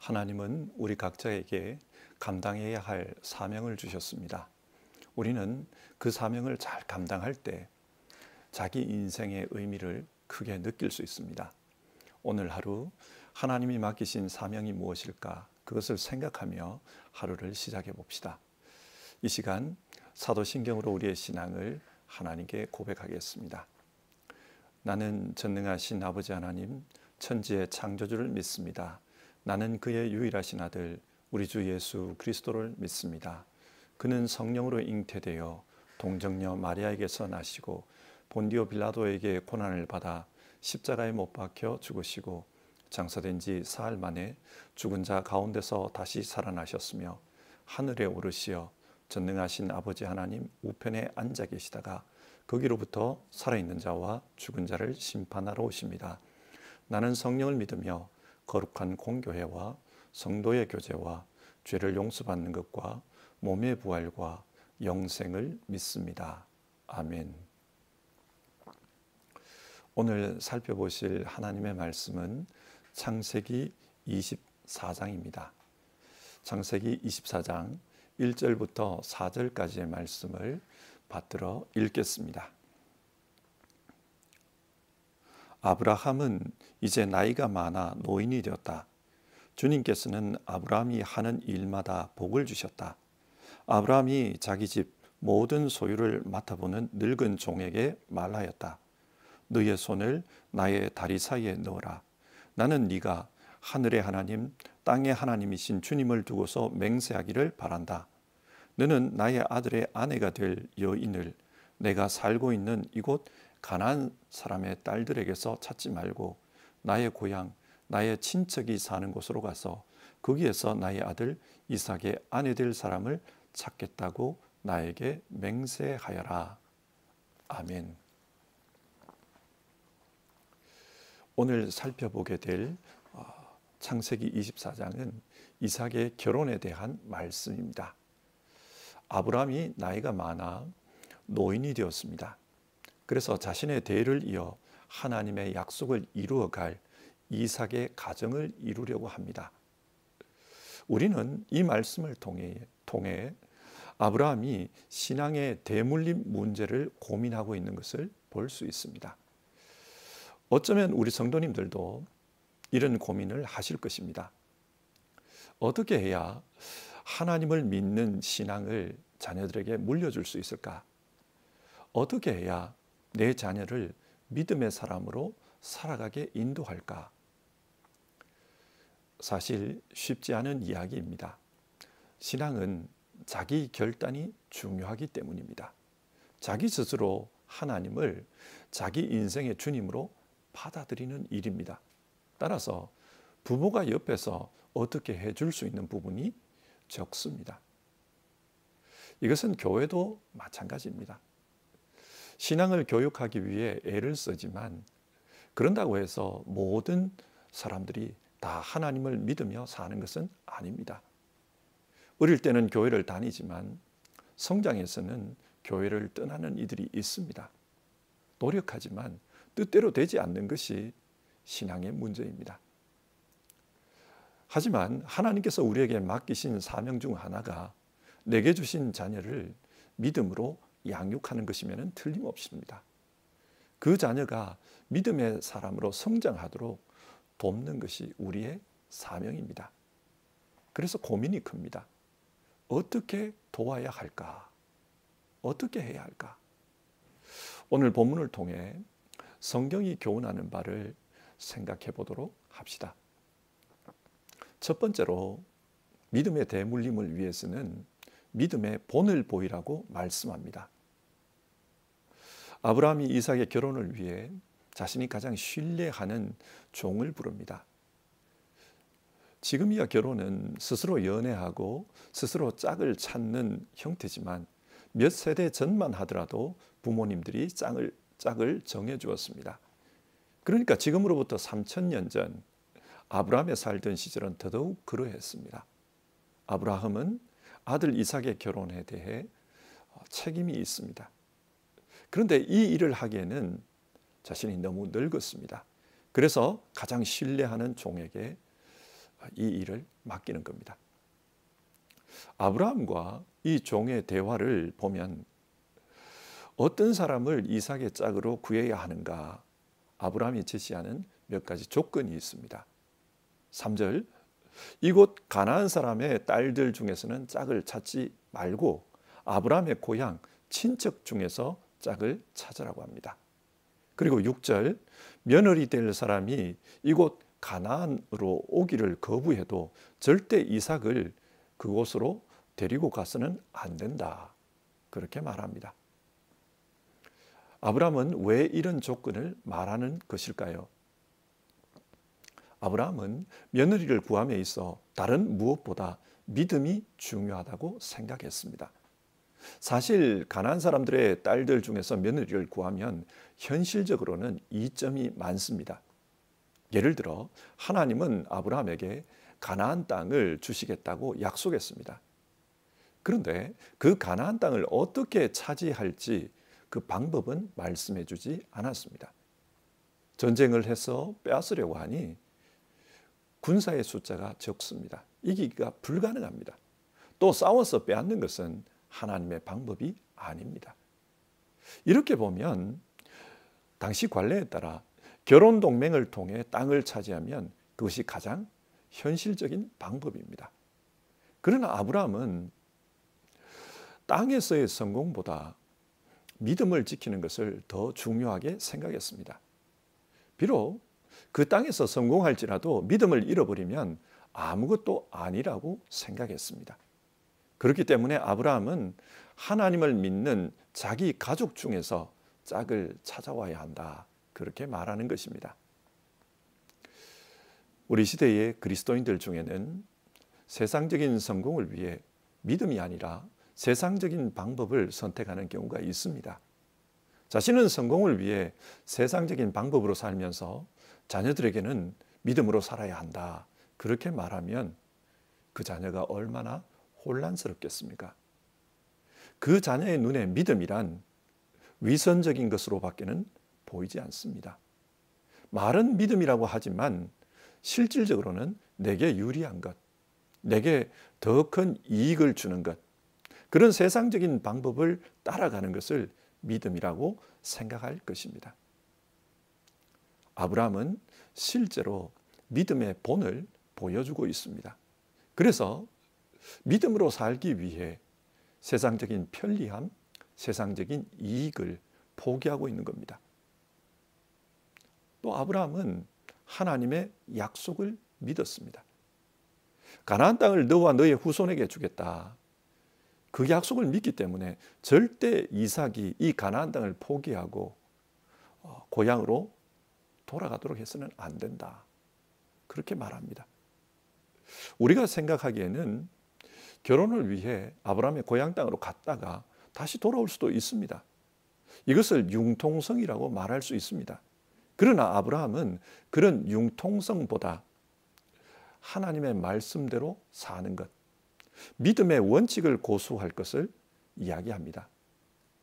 하나님은 우리 각자에게 감당해야 할 사명을 주셨습니다. 우리는 그 사명을 잘 감당할 때 자기 인생의 의미를 크게 느낄 수 있습니다. 오늘 하루 하나님이 맡기신 사명이 무엇일까? 그것을 생각하며 하루를 시작해 봅시다. 이 시간 사도신경으로 우리의 신앙을 하나님께 고백하겠습니다. 나는 전능하신 아버지 하나님, 천지의 창조주를 믿습니다. 나는 그의 유일하신 아들 우리 주 예수 그리스도를 믿습니다. 그는 성령으로 잉태되어 동정녀 마리아에게서 나시고 본디오 빌라도에게 고난을 받아 십자가에 못 박혀 죽으시고 장사된 지 사흘 만에 죽은 자 가운데서 다시 살아나셨으며 하늘에 오르시어 전능하신 아버지 하나님 우편에 앉아 계시다가 거기로부터 살아있는 자와 죽은 자를 심판하러 오십니다. 나는 성령을 믿으며 거룩한 공교회와 성도의 교제와 죄를 용서받는 것과 몸의 부활과 영생을 믿습니다. 아멘. 오늘 살펴보실 하나님의 말씀은 창세기 24장입니다. 창세기 24장 1절부터 4절까지의 말씀을 받들어 읽겠습니다. 아브라함은 이제 나이가 많아 노인이 되었다. 주님께서는 아브라함이 하는 일마다 복을 주셨다. 아브라함이 자기 집 모든 소유를 맡아보는 늙은 종에게 말하였다. 너의 손을 나의 다리 사이에 넣어라. 나는 네가 하늘의 하나님, 땅의 하나님이신 주님을 두고서 맹세하기를 바란다. 너는 나의 아들의 아내가 될 여인을 내가 살고 있는 이곳 가나안 사람의 딸들에게서 찾지 말고 나의 고향, 나의 친척이 사는 곳으로 가서 거기에서 나의 아들 이삭의 아내 될 사람을 찾겠다고 나에게 맹세하여라. 아멘. 오늘 살펴보게 될 창세기 24장은 이삭의 결혼에 대한 말씀입니다. 아브라함이 나이가 많아 노인이 되었습니다. 그래서 자신의 대를 이어 하나님의 약속을 이루어갈 이삭의 가정을 이루려고 합니다. 우리는 이 말씀을 통해 아브라함이 신앙의 대물림 문제를 고민하고 있는 것을 볼 수 있습니다. 어쩌면 우리 성도님들도 이런 고민을 하실 것입니다. 어떻게 해야 하나님을 믿는 신앙을 자녀들에게 물려줄 수 있을까? 어떻게 해야 내 자녀를 믿음의 사람으로 살아가게 인도할까? 사실 쉽지 않은 이야기입니다. 신앙은 자기 결단이 중요하기 때문입니다. 자기 스스로 하나님을 자기 인생의 주님으로 받아들이는 일입니다. 따라서 부모가 옆에서 어떻게 해줄 수 있는 부분이 적습니다. 이것은 교회도 마찬가지입니다. 신앙을 교육하기 위해 애를 쓰지만 그런다고 해서 모든 사람들이 다 하나님을 믿으며 사는 것은 아닙니다. 어릴 때는 교회를 다니지만 성장해서는 교회를 떠나는 이들이 있습니다. 노력하지만 뜻대로 되지 않는 것이 신앙의 문제입니다. 하지만 하나님께서 우리에게 맡기신 사명 중 하나가 내게 주신 자녀를 믿음으로 양육하는 것이면 틀림없습니다. 그 자녀가 믿음의 사람으로 성장하도록 돕는 것이 우리의 사명입니다. 그래서 고민이 큽니다. 어떻게 도와야 할까? 어떻게 해야 할까? 오늘 본문을 통해 성경이 교훈하는 바를 생각해 보도록 합시다. 첫 번째로 믿음의 대물림을 위해서는 믿음의 본을 보이라고 말씀합니다. 아브라함이 이삭의 결혼을 위해 자신이 가장 신뢰하는 종을 부릅니다. 지금이야 결혼은 스스로 연애하고 스스로 짝을 찾는 형태지만 몇 세대 전만 하더라도 부모님들이 짝을 정해 주었습니다. 그러니까 지금으로부터 3000년 전 아브라함이 살던 시절은 더더욱 그러했습니다. 아브라함은 아들 이삭의 결혼에 대해 책임이 있습니다. 그런데 이 일을 하기에는 자신이 너무 늙었습니다. 그래서 가장 신뢰하는 종에게 이 일을 맡기는 겁니다. 아브라함과 이 종의 대화를 보면 어떤 사람을 이삭의 짝으로 구해야 하는가, 아브라함이 제시하는 몇 가지 조건이 있습니다. 3절, 이곳 가나안 사람의 딸들 중에서는 짝을 찾지 말고 아브라함의 고향 친척 중에서 짝을 찾으라고 합니다. 그리고 6절, 며느리 될 사람이 이곳 가나안으로 오기를 거부해도 절대 이삭을 그곳으로 데리고 가서는 안 된다, 그렇게 말합니다. 아브라함은 왜 이런 조건을 말하는 것일까요? 아브라함은 며느리를 구함에 있어 다른 무엇보다 믿음이 중요하다고 생각했습니다. 사실 가나안 사람들의 딸들 중에서 며느리를 구하면 현실적으로는 이점이 많습니다. 예를 들어 하나님은 아브라함에게 가나안 땅을 주시겠다고 약속했습니다. 그런데 그 가나안 땅을 어떻게 차지할지 그 방법은 말씀해 주지 않았습니다. 전쟁을 해서 빼앗으려고 하니 군사의 숫자가 적습니다. 이기기가 불가능합니다. 또 싸워서 빼앗는 것은 하나님의 방법이 아닙니다. 이렇게 보면 당시 관례에 따라 결혼 동맹을 통해 땅을 차지하면 그것이 가장 현실적인 방법입니다. 그러나 아브라함은 땅에서의 성공보다 믿음을 지키는 것을 더 중요하게 생각했습니다. 비록 그 땅에서 성공할지라도 믿음을 잃어버리면 아무것도 아니라고 생각했습니다. 그렇기 때문에 아브라함은 하나님을 믿는 자기 가족 중에서 짝을 찾아와야 한다, 그렇게 말하는 것입니다. 우리 시대의 그리스도인들 중에는 세상적인 성공을 위해 믿음이 아니라 세상적인 방법을 선택하는 경우가 있습니다. 자신은 성공을 위해 세상적인 방법으로 살면서 자녀들에게는 믿음으로 살아야 한다, 그렇게 말하면 그 자녀가 얼마나 혼란스럽겠습니까? 그 자녀의 눈에 믿음이란 위선적인 것으로밖에는 보이지 않습니다. 말은 믿음이라고 하지만 실질적으로는 내게 유리한 것, 내게 더 큰 이익을 주는 것, 그런 세상적인 방법을 따라가는 것을 믿음이라고 생각할 것입니다. 아브라함은 실제로 믿음의 본을 보여주고 있습니다. 그래서 믿음으로 살기 위해 세상적인 편리함, 세상적인 이익을 포기하고 있는 겁니다. 또 아브라함은 하나님의 약속을 믿었습니다. 가나안 땅을 너와 너의 후손에게 주겠다, 그 약속을 믿기 때문에 절대 이삭이 이 가나안 땅을 포기하고 고향으로 돌아가도록 해서는 안 된다, 그렇게 말합니다. 우리가 생각하기에는 결혼을 위해 아브라함의 고향 땅으로 갔다가 다시 돌아올 수도 있습니다. 이것을 융통성이라고 말할 수 있습니다. 그러나 아브라함은 그런 융통성보다 하나님의 말씀대로 사는 것, 믿음의 원칙을 고수할 것을 이야기합니다.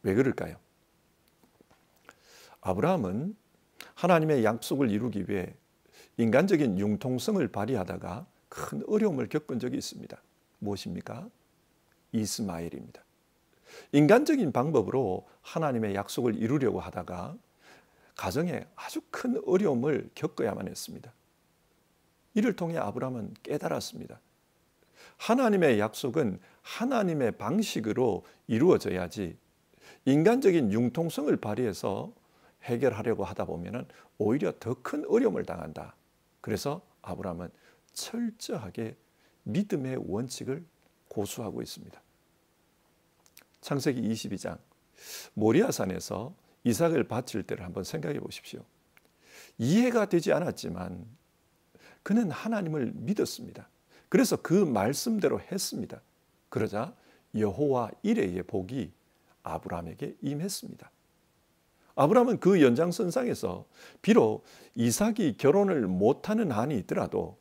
왜 그럴까요? 아브라함은 하나님의 약속을 이루기 위해 인간적인 융통성을 발휘하다가 큰 어려움을 겪은 적이 있습니다. 무엇입니까? 이스마엘입니다. 인간적인 방법으로 하나님의 약속을 이루려고 하다가 가정에 아주 큰 어려움을 겪어야만 했습니다. 이를 통해 아브라함은 깨달았습니다. 하나님의 약속은 하나님의 방식으로 이루어져야지 인간적인 융통성을 발휘해서 해결하려고 하다 보면 오히려 더 큰 어려움을 당한다. 그래서 아브라함은 철저하게 믿음의 원칙을 고수하고 있습니다. 창세기 22장 모리아산에서 이삭을 바칠 때를 한번 생각해 보십시오. 이해가 되지 않았지만 그는 하나님을 믿었습니다. 그래서 그 말씀대로 했습니다. 그러자 여호와 이레의 복이 아브라함에게 임했습니다. 아브라함은 그 연장선상에서 비록 이삭이 결혼을 못하는 한이 있더라도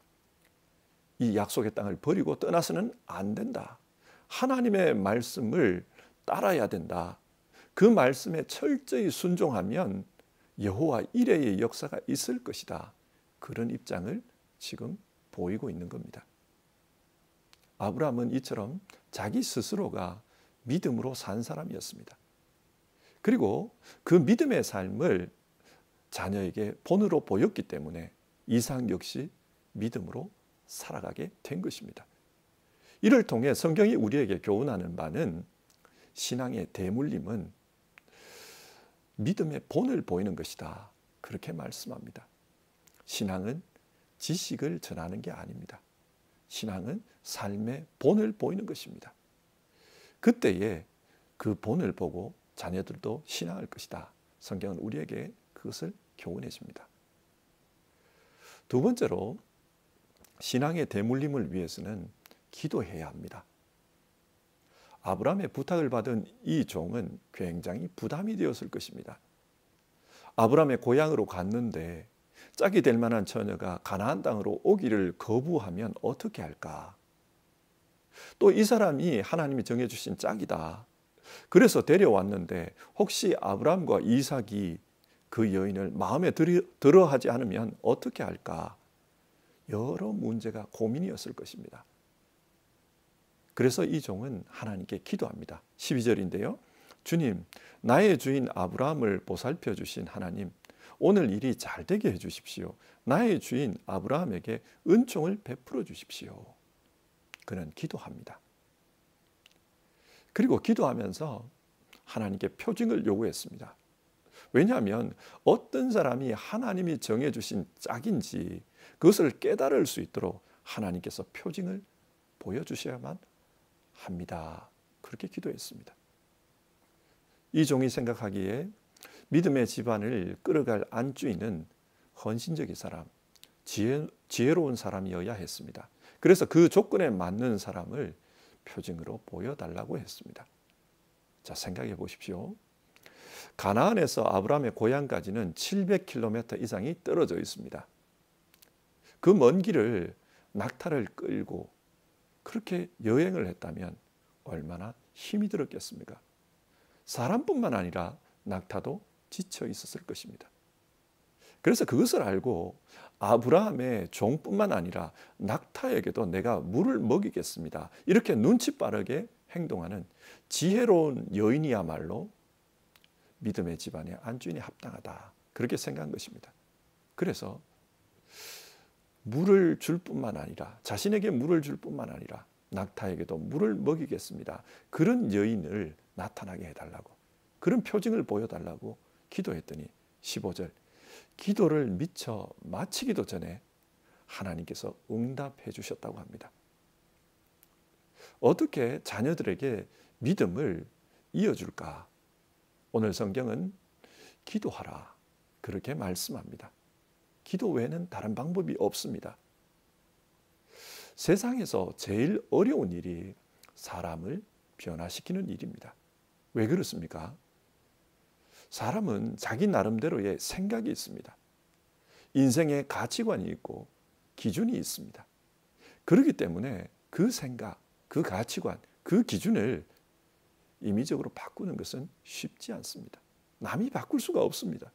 이 약속의 땅을 버리고 떠나서는 안 된다. 하나님의 말씀을 따라야 된다. 그 말씀에 철저히 순종하면 여호와 이레의 역사가 있을 것이다. 그런 입장을 지금 보이고 있는 겁니다. 아브라함은 이처럼 자기 스스로가 믿음으로 산 사람이었습니다. 그리고 그 믿음의 삶을 자녀에게 본으로 보였기 때문에 이삭 역시 믿음으로 살아가게 된 것입니다. 이를 통해 성경이 우리에게 교훈하는 바는 신앙의 대물림은 믿음의 본을 보이는 것이다. 그렇게 말씀합니다. 신앙은 지식을 전하는 게 아닙니다. 신앙은 삶의 본을 보이는 것입니다. 그때에 그 본을 보고 자녀들도 신앙할 것이다. 성경은 우리에게 그것을 교훈해 줍니다. 두 번째로 신앙의 대물림을 위해서는 기도해야 합니다. 아브라함의 부탁을 받은 이 종은 굉장히 부담이 되었을 것입니다. 아브라함의 고향으로 갔는데 짝이 될 만한 처녀가 가나안 땅으로 오기를 거부하면 어떻게 할까? 또 이 사람이 하나님이 정해주신 짝이다. 그래서 데려왔는데 혹시 아브라함과 이삭이 그 여인을 마음에 들어 하지 않으면 어떻게 할까? 여러 문제가 고민이었을 것입니다. 그래서 이 종은 하나님께 기도합니다. 12절인데요. 주님, 나의 주인 아브라함을 보살펴 주신 하나님, 오늘 일이 잘 되게 해 주십시오. 나의 주인 아브라함에게 은총을 베풀어 주십시오. 그는 기도합니다. 그리고 기도하면서 하나님께 표징을 요구했습니다. 왜냐하면 어떤 사람이 하나님이 정해주신 짝인지 그것을 깨달을 수 있도록 하나님께서 표징을 보여주셔야만 합니다. 그렇게 기도했습니다. 이 종이 생각하기에 믿음의 집안을 끌어갈 안주인은 헌신적인 사람, 지혜로운 사람이어야 했습니다. 그래서 그 조건에 맞는 사람을 표징으로 보여달라고 했습니다. 자, 생각해 보십시오. 가나안에서 아브라함의 고향까지는 700km 이상이 떨어져 있습니다. 그 먼 길을 낙타를 끌고 그렇게 여행을 했다면 얼마나 힘이 들었겠습니까? 사람뿐만 아니라 낙타도 지쳐 있었을 것입니다. 그래서 그것을 알고 아브라함의 종뿐만 아니라 낙타에게도 내가 물을 먹이겠습니다. 이렇게 눈치 빠르게 행동하는 지혜로운 여인이야말로 믿음의 집안의 안주인이 합당하다. 그렇게 생각한 것입니다. 그래서 물을 줄 뿐만 아니라 자신에게 물을 줄 뿐만 아니라 낙타에게도 물을 먹이겠습니다. 그런 여인을 나타나게 해달라고, 그런 표징을 보여달라고 기도했더니 15절, 기도를 미처 마치기도 전에 하나님께서 응답해 주셨다고 합니다. 어떻게 자녀들에게 믿음을 이어줄까? 오늘 성경은 기도하라 그렇게 말씀합니다. 기도 외에는 다른 방법이 없습니다. 세상에서 제일 어려운 일이 사람을 변화시키는 일입니다. 왜 그렇습니까? 사람은 자기 나름대로의 생각이 있습니다. 인생의 가치관이 있고 기준이 있습니다. 그렇기 때문에 그 생각, 그 가치관, 그 기준을 임의적으로 바꾸는 것은 쉽지 않습니다. 남이 바꿀 수가 없습니다.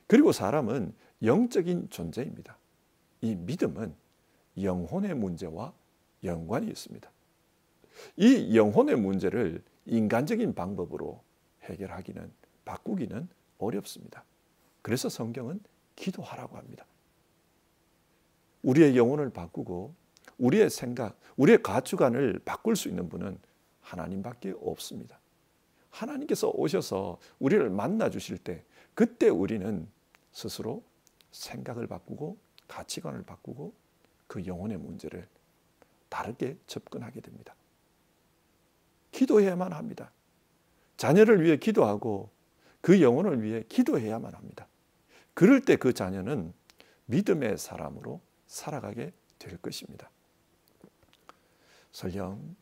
그리고 사람은 영적인 존재입니다. 이 믿음은 영혼의 문제와 연관이 있습니다. 이 영혼의 문제를 인간적인 방법으로 해결하기는, 바꾸기는 어렵습니다. 그래서 성경은 기도하라고 합니다. 우리의 영혼을 바꾸고 우리의 생각, 우리의 가치관을 바꿀 수 있는 분은 하나님밖에 없습니다. 하나님께서 오셔서 우리를 만나 주실 때 그때 우리는 스스로 생각을 바꾸고 가치관을 바꾸고 그 영혼의 문제를 다르게 접근하게 됩니다. 기도해야만 합니다. 자녀를 위해 기도하고 그 영혼을 위해 기도해야만 합니다. 그럴 때 그 자녀는 믿음의 사람으로 살아가게 될 것입니다. 설령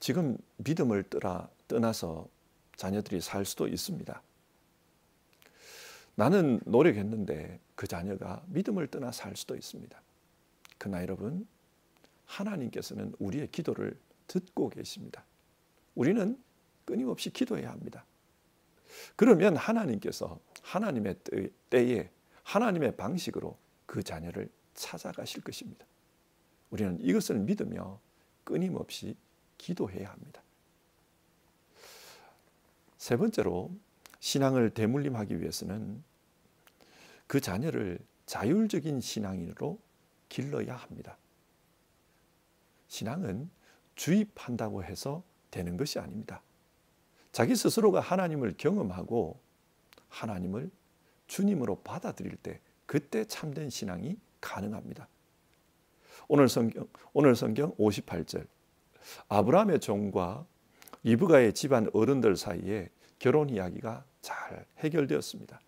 지금 믿음을 떠나서 자녀들이 살 수도 있습니다. 나는 노력했는데 그 자녀가 믿음을 떠나 살 수도 있습니다. 그러나 여러분, 하나님께서는 우리의 기도를 듣고 계십니다. 우리는 끊임없이 기도해야 합니다. 그러면 하나님께서 하나님의 때에 하나님의 방식으로 그 자녀를 찾아가실 것입니다. 우리는 이것을 믿으며 끊임없이 기도해야 합니다. 세 번째로 신앙을 대물림하기 위해서는 그 자녀를 자율적인 신앙인으로 길러야 합니다. 신앙은 주입한다고 해서 되는 것이 아닙니다. 자기 스스로가 하나님을 경험하고 하나님을 주님으로 받아들일 때 그때 참된 신앙이 가능합니다. 오늘 성경 58절 아브라함의 종과 리브가의 집안 어른들 사이에 결혼 이야기가 잘 해결되었습니다.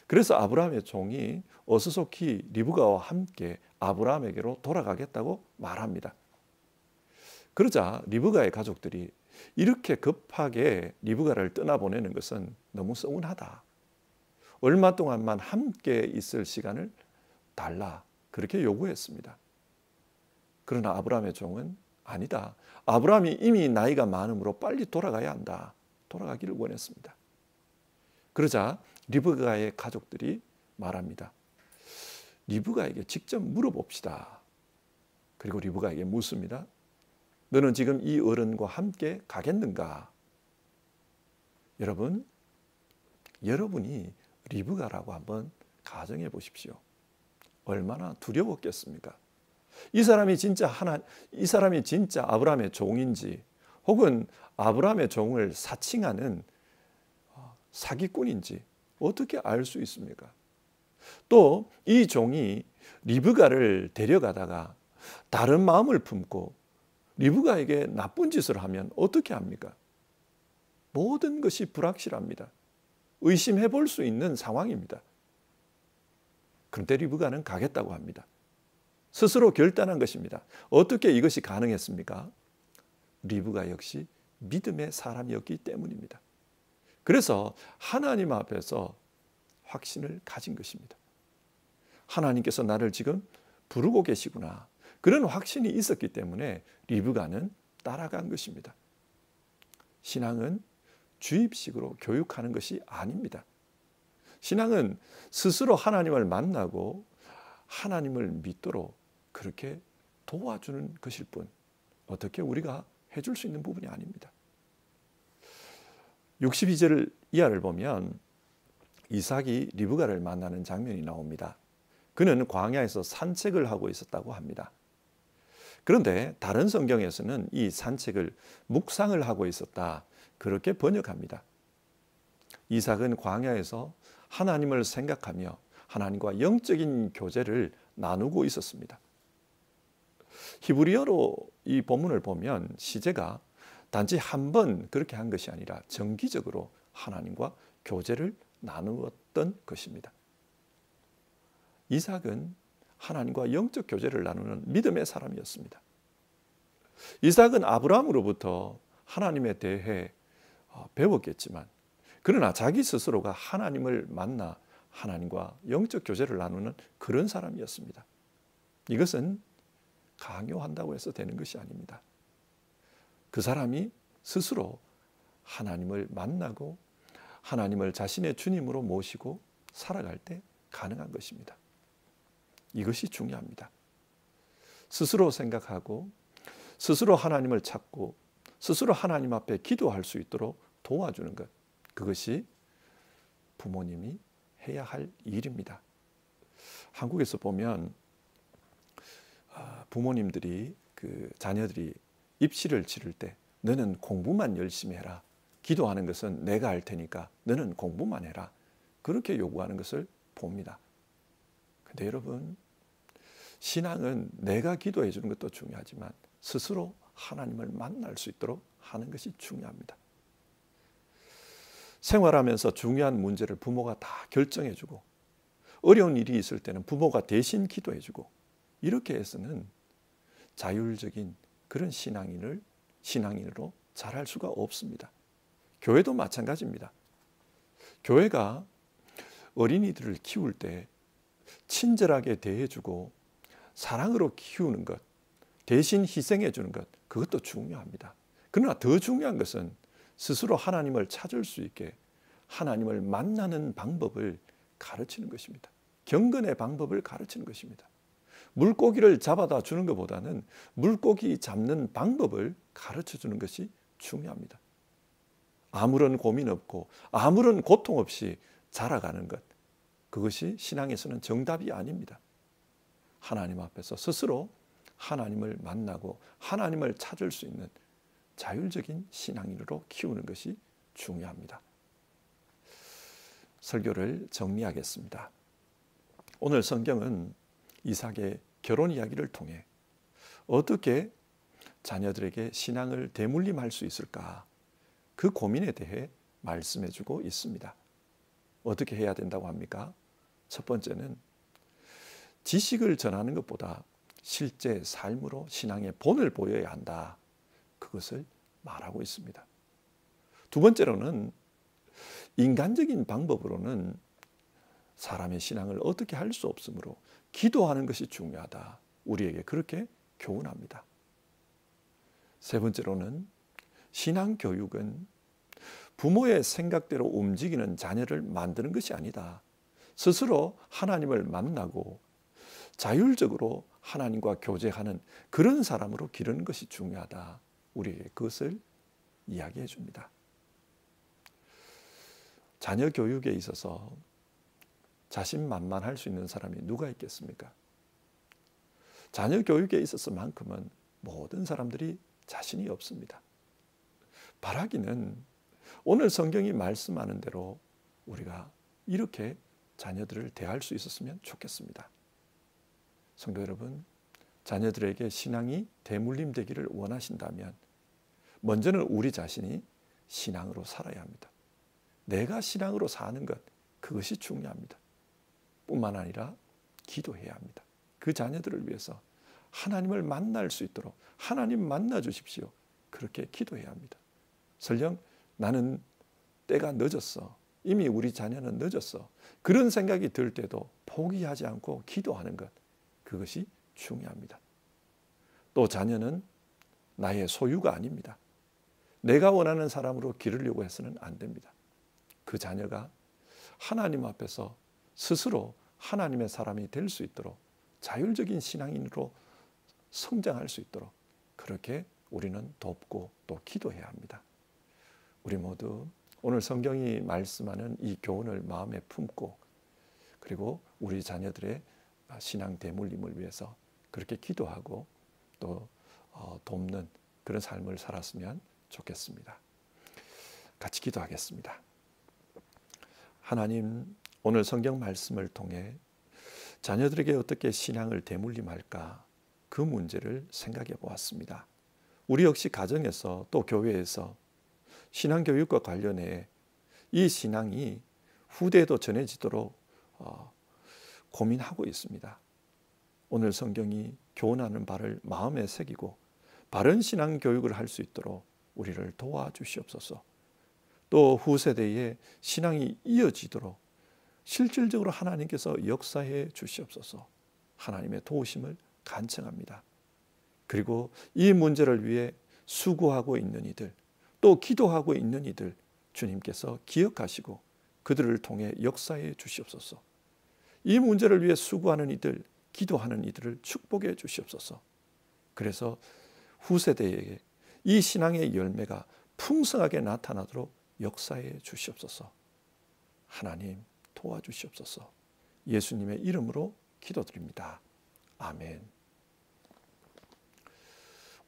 그래서 아브라함의 종이 어수속히 리브가와 함께 아브라함에게로 돌아가겠다고 말합니다. 그러자 리브가의 가족들이 이렇게 급하게 리브가를 떠나보내는 것은 너무 서운하다. 얼마 동안만 함께 있을 시간을 달라. 그렇게 요구했습니다. 그러나 아브라함의 종은 아니다. 아브라함이 이미 나이가 많으므로 빨리 돌아가야 한다. 돌아가기를 원했습니다. 그러자 리브가의 가족들이 말합니다. 리브가에게 직접 물어봅시다. 그리고 리브가에게 묻습니다. 너는 지금 이 어른과 함께 가겠는가? 여러분이 리브가라고 한번 가정해 보십시오. 얼마나 두려웠겠습니까? 이 사람이 진짜 아브라함의 종인지 혹은 아브라함의 종을 사칭하는 사기꾼인지 어떻게 알 수 있습니까? 또 이 종이 리브가를 데려가다가 다른 마음을 품고 리브가에게 나쁜 짓을 하면 어떻게 합니까? 모든 것이 불확실합니다. 의심해 볼 수 있는 상황입니다. 그런데 리브가는 가겠다고 합니다. 스스로 결단한 것입니다. 어떻게 이것이 가능했습니까? 리브가 역시 믿음의 사람이었기 때문입니다. 그래서 하나님 앞에서 확신을 가진 것입니다. 하나님께서 나를 지금 부르고 계시구나. 그런 확신이 있었기 때문에 리브가는 따라간 것입니다. 신앙은 주입식으로 교육하는 것이 아닙니다. 신앙은 스스로 하나님을 만나고 하나님을 믿도록 그렇게 도와주는 것일 뿐 어떻게 우리가 해줄 수 있는 부분이 아닙니다. 62절 이하를 보면 이삭이 리브가를 만나는 장면이 나옵니다. 그는 광야에서 산책을 하고 있었다고 합니다. 그런데 다른 성경에서는 이 산책을 묵상을 하고 있었다. 그렇게 번역합니다. 이삭은 광야에서 하나님을 생각하며 하나님과 영적인 교제를 나누고 있었습니다. 히브리어로 이 본문을 보면 시제가 단지 한 번 그렇게 한 것이 아니라 정기적으로 하나님과 교제를 나누었던 것입니다. 이삭은 하나님과 영적 교제를 나누는 믿음의 사람이었습니다. 이삭은 아브라함으로부터 하나님에 대해 배웠겠지만 그러나 자기 스스로가 하나님을 만나 하나님과 영적 교제를 나누는 그런 사람이었습니다. 이것은 강요한다고 해서 되는 것이 아닙니다. 그 사람이 스스로 하나님을 만나고 하나님을 자신의 주님으로 모시고 살아갈 때 가능한 것입니다. 이것이 중요합니다. 스스로 생각하고 스스로 하나님을 찾고 스스로 하나님 앞에 기도할 수 있도록 도와주는 것, 그것이 부모님이 해야 할 일입니다. 한국에서 보면 부모님들이 자녀들이 입시를 치를 때 너는 공부만 열심히 해라. 기도하는 것은 내가 할 테니까 너는 공부만 해라. 그렇게 요구하는 것을 봅니다. 근데 여러분, 신앙은 내가 기도해 주는 것도 중요하지만 스스로 하나님을 만날 수 있도록 하는 것이 중요합니다. 생활하면서 중요한 문제를 부모가 다 결정해 주고 어려운 일이 있을 때는 부모가 대신 기도해 주고 이렇게 해서는 자율적인 그런 신앙인으로 자랄 수가 없습니다. 교회도 마찬가지입니다. 교회가 어린이들을 키울 때 친절하게 대해주고 사랑으로 키우는 것, 대신 희생해 주는 것, 그것도 중요합니다. 그러나 더 중요한 것은 스스로 하나님을 찾을 수 있게 하나님을 만나는 방법을 가르치는 것입니다. 경건의 방법을 가르치는 것입니다. 물고기를 잡아다 주는 것보다는 물고기 잡는 방법을 가르쳐 주는 것이 중요합니다. 아무런 고민 없고 아무런 고통 없이 자라가는 것, 그것이 신앙에서는 정답이 아닙니다. 하나님 앞에서 스스로 하나님을 만나고 하나님을 찾을 수 있는 자율적인 신앙인으로 키우는 것이 중요합니다. 설교를 정리하겠습니다. 오늘 성경은 이삭의 결혼 이야기를 통해 어떻게 자녀들에게 신앙을 대물림할 수 있을까, 그 고민에 대해 말씀해 주고 있습니다. 어떻게 해야 된다고 합니까? 첫 번째는 지식을 전하는 것보다 실제 삶으로 신앙의 본을 보여야 한다, 그것을 말하고 있습니다. 두 번째로는 인간적인 방법으로는 사람의 신앙을 어떻게 할 수 없으므로 기도하는 것이 중요하다, 우리에게 그렇게 교훈합니다. 세 번째로는 신앙 교육은 부모의 생각대로 움직이는 자녀를 만드는 것이 아니다, 스스로 하나님을 만나고 자율적으로 하나님과 교제하는 그런 사람으로 기르는 것이 중요하다, 우리에게 그것을 이야기해 줍니다. 자녀 교육에 있어서 자신만만할 수 있는 사람이 누가 있겠습니까? 자녀 교육에 있어서만큼은 모든 사람들이 자신이 없습니다. 바라기는 오늘 성경이 말씀하는 대로 우리가 이렇게 자녀들을 대할 수 있었으면 좋겠습니다. 성도 여러분, 자녀들에게 신앙이 대물림되기를 원하신다면 먼저는 우리 자신이 신앙으로 살아야 합니다. 내가 신앙으로 사는 것, 그것이 중요합니다. 뿐만 아니라 기도해야 합니다. 그 자녀들을 위해서 하나님을 만날 수 있도록 하나님 만나 주십시오, 그렇게 기도해야 합니다. 설령 나는 때가 늦었어, 이미 우리 자녀는 늦었어, 그런 생각이 들 때도 포기하지 않고 기도하는 것, 그것이 중요합니다. 또 자녀는 나의 소유가 아닙니다. 내가 원하는 사람으로 기르려고 해서는 안 됩니다. 그 자녀가 하나님 앞에서 스스로 하나님의 사람이 될 수 있도록 자율적인 신앙인으로 성장할 수 있도록 그렇게 우리는 돕고 또 기도해야 합니다. 우리 모두 오늘 성경이 말씀하는 이 교훈을 마음에 품고, 그리고 우리 자녀들의 신앙 대물림을 위해서 그렇게 기도하고 또 돕는 그런 삶을 살았으면 좋겠습니다. 같이 기도하겠습니다. 하나님, 오늘 성경 말씀을 통해 자녀들에게 어떻게 신앙을 대물림할까, 그 문제를 생각해 보았습니다. 우리 역시 가정에서 또 교회에서 신앙교육과 관련해 이 신앙이 후대에도 전해지도록 고민하고 있습니다. 오늘 성경이 교훈하는 바를 마음에 새기고 바른 신앙 교육을 할 수 있도록 우리를 도와주시옵소서. 또 후세대에 신앙이 이어지도록 실질적으로 하나님께서 역사해 주시옵소서. 하나님의 도우심을 간청합니다. 그리고 이 문제를 위해 수고하고 있는 이들, 또 기도하고 있는 이들 주님께서 기억하시고 그들을 통해 역사해 주시옵소서. 이 문제를 위해 수고하는 이들, 기도하는 이들을 축복해 주시옵소서. 그래서 후세대에게 이 신앙의 열매가 풍성하게 나타나도록 역사해 주시옵소서. 하나님 도와주시옵소서. 예수님의 이름으로 기도드립니다. 아멘.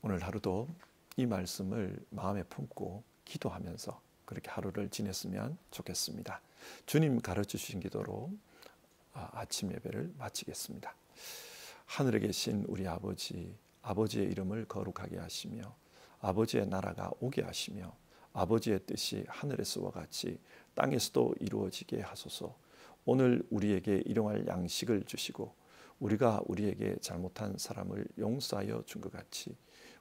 오늘 하루도 이 말씀을 마음에 품고 기도하면서 그렇게 하루를 지냈으면 좋겠습니다. 주님 가르쳐주신 기도로 아침 예배를 마치겠습니다. 하늘에 계신 우리 아버지, 아버지의 이름을 거룩하게 하시며 아버지의 나라가 오게 하시며 아버지의 뜻이 하늘에서와 같이 땅에서도 이루어지게 하소서. 오늘 우리에게 일용할 양식을 주시고 우리가 우리에게 잘못한 사람을 용서하여 준 것 같이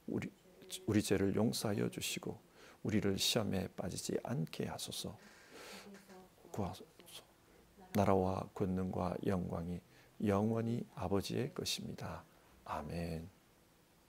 우리 죄를 용서하여 주시고 우리를 시험에 빠지지 않게 하소서. 구하소서. 나라와 권능과 영광이 영원히 아버지의 것입니다. 아멘.